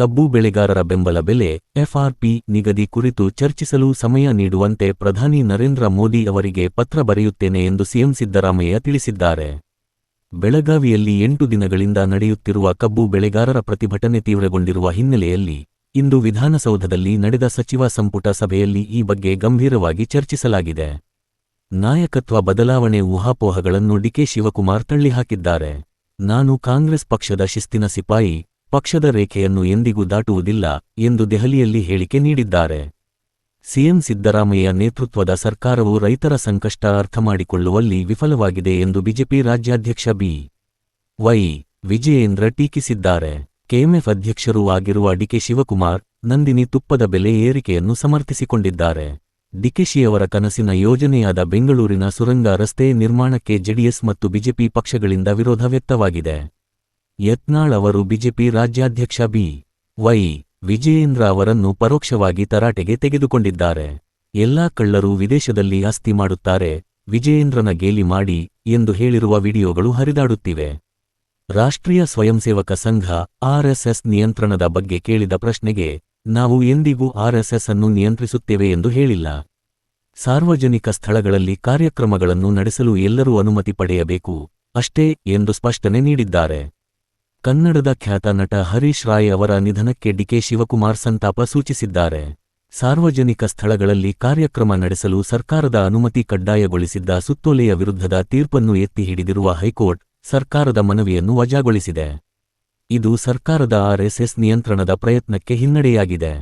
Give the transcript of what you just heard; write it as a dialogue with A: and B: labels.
A: ಕಬ್ಬು ಬೆಳೆಗಾರರ ಬೆಂಬಲ ಬೆಲೆ ಎಫ್ಆರ್ಪಿ ನಿಗದಿ ಕುರಿತು ಚರ್ಚಿಸಲು ಸಮಯ ನೀಡುವಂತೆ ಪ್ರಧಾನಿ ನರೇಂದ್ರ ಮೋದಿ ಅವರಿಗೆ ಪತ್ರ ಬರೆಯುತ್ತೇನೆ ಎಂದು ಸಿಎಂ ಸಿದ್ದರಾಮಯ್ಯ ತಿಳಿಸಿದ್ದಾರೆ. ಬೆಳಗಾವಿಯಲ್ಲಿ 8 ದಿನಗಳಿಂದ ನಡೆಯುತ್ತಿರುವ ಕಬ್ಬು ಬೆಳೆಗಾರರ ಪ್ರತಿಭಟನೆ ತೀವ್ರಗೊಂಡಿರುವ ಹಿನ್ನೆಲೆಯಲ್ಲಿ ಇಂದು ವಿಧಾನಸೌಧದಲ್ಲಿ ನಡೆದ ಸಚಿವ ಸಂಪುಟ ಸಭೆಯಲ್ಲಿ ಈ ಬಗ್ಗೆ ಗಂಭೀರವಾಗಿ ಚರ್ಚಿಸಲಾಗಿದೆ. ನಾಯಕತ್ವ ಬದಲಾವಣೆ ಊಹಾಪೋಹಗಳನ್ನು ಡಿಕೆ ಶಿವಕುಮಾರ್ ತಳ್ಳಿಹಾಕಿದ್ದಾರೆ. ನಾನು ಕಾಂಗ್ರೆಸ್ ಪಕ್ಷದ ಶಿಸ್ತಿನ ಸಿಪಾಯಿ, ಪಕ್ಷದ ರೇಖೆಯನ್ನು ಎಂದಿಗೂ ದಾಟುವುದಿಲ್ಲ ಎಂದು ದೆಹಲಿಯಲ್ಲಿ ಹೇಳಿಕೆ ನೀಡಿದ್ದಾರೆ. ಸಿಎಂ ಸಿದ್ದರಾಮಯ್ಯ ನೇತೃತ್ವದ ಸರ್ಕಾರವು ರೈತರ ಸಂಕಷ್ಟ ಅರ್ಥಮಾಡಿಕೊಳ್ಳುವಲ್ಲಿ ವಿಫಲವಾಗಿದೆ ಎಂದು ಬಿಜೆಪಿ ರಾಜ್ಯಾಧ್ಯಕ್ಷ ಬಿ.ವೈ. ವಿಜಯೇಂದ್ರ ಟೀಕಿಸಿದ್ದಾರೆ. ಕೆಎಂಎಫ್ ಅಧ್ಯಕ್ಷರೂ ಆಗಿರುವ ಡಿಕೆ ಶಿವಕುಮಾರ್ ನಂದಿನಿ ತುಪ್ಪದ ಬೆಲೆ ಏರಿಕೆಯನ್ನು ಸಮರ್ಥಿಸಿಕೊಂಡಿದ್ದಾರೆ. ಡಿಕೆಶಿಯವರ ಕನಸಿನ ಯೋಜನೆಯಾದ ಬೆಂಗಳೂರಿನ ಸುರಂಗ ರಸ್ತೆ ನಿರ್ಮಾಣಕ್ಕೆ ಜೆಡಿಎಸ್ ಮತ್ತು ಬಿಜೆಪಿ ಪಕ್ಷಗಳಿಂದ ವಿರೋಧ ವ್ಯಕ್ತವಾಗಿದೆ. ಯತ್ನಾಳ್ ಅವರು ಬಿಜೆಪಿ ರಾಜ್ಯಾಧ್ಯಕ್ಷ ಬಿ.ವೈ. ವಿಜಯೇಂದ್ರ ಅವರನ್ನು ಪರೋಕ್ಷವಾಗಿ ತರಾಟೆಗೆ ತೆಗೆದುಕೊಂಡಿದ್ದಾರೆ. ಎಲ್ಲಾ ಕಳ್ಳರು ವಿದೇಶದಲ್ಲಿ ಆಸ್ತಿ ಮಾಡುತ್ತಾರೆ, ವಿಜಯೇಂದ್ರನ ಗೇಲಿ ಮಾಡಿ ಎಂದು ಹೇಳಿರುವ ವಿಡಿಯೋಗಳು ಹರಿದಾಡುತ್ತಿವೆ. ರಾಷ್ಟ್ರೀಯ ಸ್ವಯಂಸೇವಕ ಸಂಘ ಆರ್ಎಸ್ಎಸ್ ನಿಯಂತ್ರಣದ ಬಗ್ಗೆ ಕೇಳಿದ ಪ್ರಶ್ನೆಗೆ ನಾವು ಎಂದಿಗೂ ಆರ್ಎಸ್ಎಸ್ ಅನ್ನು ನಿಯಂತ್ರಿಸುತ್ತೇವೆ ಎಂದು ಹೇಳಿಲ್ಲ. ಸಾರ್ವಜನಿಕ ಸ್ಥಳಗಳಲ್ಲಿ ಕಾರ್ಯಕ್ರಮಗಳನ್ನು ನಡೆಸಲು ಎಲ್ಲರೂ ಅನುಮತಿ ಪಡೆಯಬೇಕು ಅಷ್ಟೇ ಎಂದು ಸ್ಪಷ್ಟನೆ ನೀಡಿದ್ದಾರೆ. ಕನ್ನಡದ ಖ್ಯಾತ ನಟ ಹರೀಶ್ ರಾಯ್ ಅವರ ನಿಧನಕ್ಕೆ ಡಿಕೆ ಶಿವಕುಮಾರ್ ಸಂತಾಪ ಸೂಚಿಸಿದ್ದಾರೆ. ಸಾರ್ವಜನಿಕ ಸ್ಥಳಗಳಲ್ಲಿ ಕಾರ್ಯಕ್ರಮ ನಡೆಸಲು ಸರ್ಕಾರದ ಅನುಮತಿ ಕಡ್ಡಾಯಗೊಳಿಸಿದ್ದ ಸುತ್ತೋಲೆಯ ವಿರುದ್ಧದ ತೀರ್ಪನ್ನು ಎತ್ತಿ ಹಿಡಿದಿರುವ ಹೈಕೋರ್ಟ್ ಸರ್ಕಾರದ ಮನವಿಯನ್ನು ವಜಾಗೊಳಿಸಿದೆ. ಇದು ಸರ್ಕಾರದ ಆರ್ಎಸ್ಎಸ್ ನಿಯಂತ್ರಣದ ಪ್ರಯತ್ನಕ್ಕೆ ಹಿನ್ನಡೆಯಾಗಿದೆ.